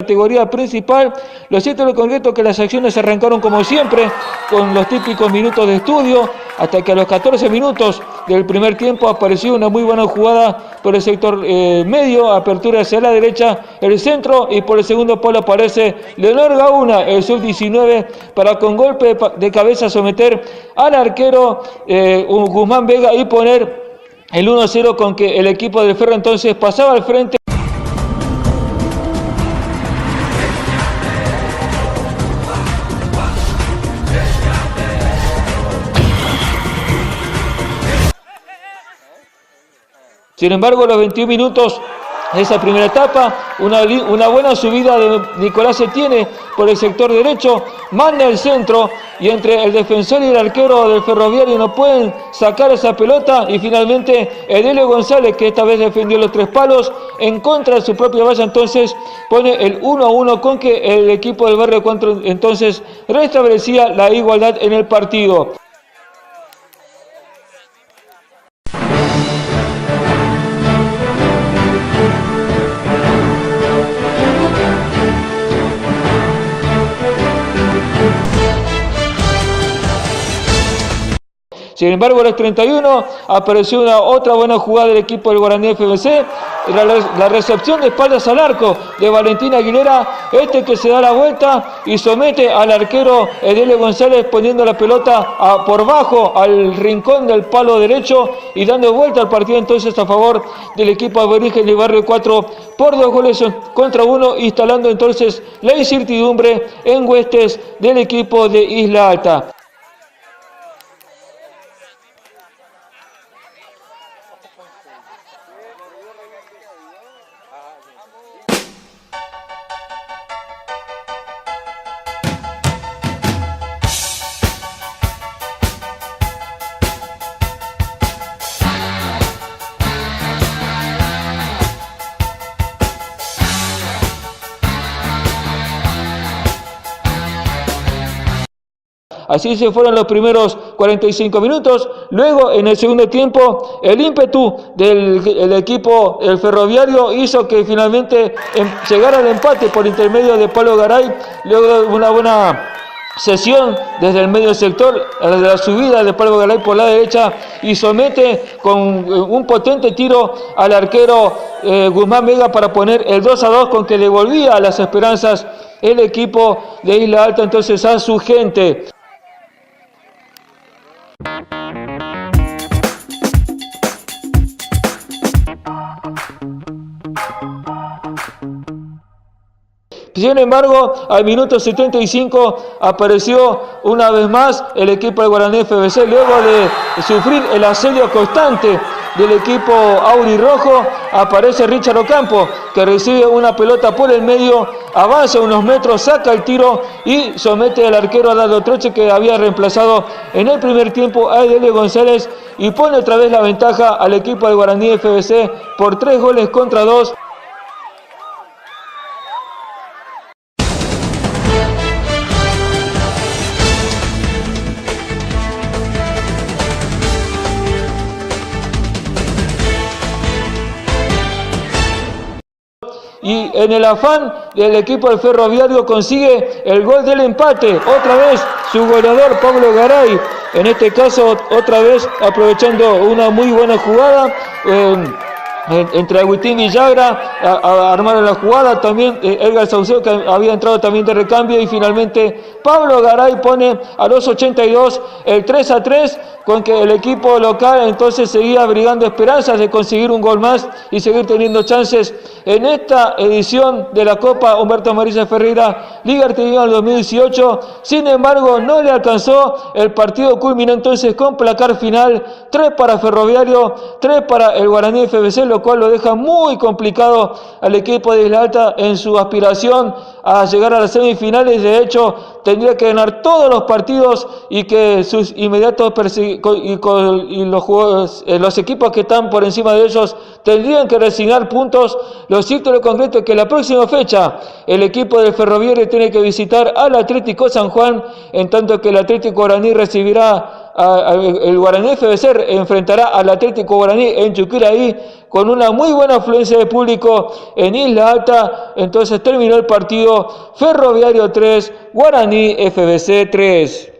categoría principal. Lo cierto y concreto es que las acciones arrancaron como siempre, con los típicos minutos de estudio, hasta que a los 14 minutos del primer tiempo apareció una muy buena jugada por el sector medio, apertura hacia la derecha, el centro, y por el segundo palo aparece Leonor Gauna, el sub-19, para con golpe de cabeza someter al arquero Guzmán Vega y poner el 1-0, con que el equipo del Ferro entonces pasaba al frente. Sin embargo, los 21 minutos de esa primera etapa, una buena subida de Nicolás Etienne por el sector derecho, manda el centro, y entre el defensor y el arquero del Ferroviario no pueden sacar esa pelota, y finalmente Edelio González, que esta vez defendió los 3 palos en contra de su propia valla, entonces pone el 1-1, con que el equipo del Barrio Cuatro entonces restablecía la igualdad en el partido. Sin embargo, a los 31 apareció otra buena jugada del equipo del Guaraní FBC, la recepción de espaldas al arco de Valentín Aguilera, que se da la vuelta y somete al arquero Edelio González, poniendo la pelota por bajo al rincón del palo derecho y dando vuelta al partido entonces a favor del equipo aborigen de Barrio 4 por 2-1, instalando entonces la incertidumbre en huestes del equipo de Isla Alta. Así se fueron los primeros 45 minutos. Luego, en el segundo tiempo, el ímpetu del equipo el Ferroviario hizo que finalmente llegara al empate por intermedio de Pablo Garay, luego de una buena sesión desde el medio sector, de la subida de Pablo Garay por la derecha, y somete con un potente tiro al arquero Guzmán Vega para poner el 2-2, con que devolvía las esperanzas el equipo de Isla Alta entonces a su gente. Sin embargo, al minuto 75 apareció una vez más el equipo del Guaraní FBC, luego de sufrir el asedio constante del equipo aurirrojo. Aparece Richard Ocampo, que recibe una pelota por el medio, avanza unos metros, saca el tiro y somete al arquero Adaldo Troche, que había reemplazado en el primer tiempo a Edelio González, y pone otra vez la ventaja al equipo del Guaraní FBC por 3-2. Y en el afán del equipo del Ferroviario consigue el gol del empate, otra vez su goleador Pablo Garay, en este caso otra vez aprovechando una muy buena jugada entre Agustín Villagra, armaron la jugada, también Edgar Saucedo, que había entrado también de recambio, y finalmente Pablo Garay pone a los 82 el 3-3, con que el equipo local entonces seguía brigando esperanzas de conseguir un gol más y seguir teniendo chances en esta edición de la Copa Humberto Amarilla Ferreira Liga Artiguino del 2018. Sin embargo, no le alcanzó. El partido culminó entonces con placar final 3 para Ferroviario, 3 para el Guaraní FBC, lo cual lo deja muy complicado al equipo de Isla Alta en su aspiración a llegar a las semifinales. De hecho, tendría que ganar todos los partidos y que sus inmediatos los equipos que están por encima de ellos tendrían que resignar puntos. Lo cierto y lo concreto es que la próxima fecha el equipo del Ferroviario tiene que visitar al Atlético San Juan, en tanto que el Atlético Guaraní recibirá el Guaraní FBC enfrentará al Atlético Guaraní en Chuquiraí con una muy buena afluencia de público en Isla Alta. Entonces terminó el partido Ferroviario 3, Guaraní FBC 3.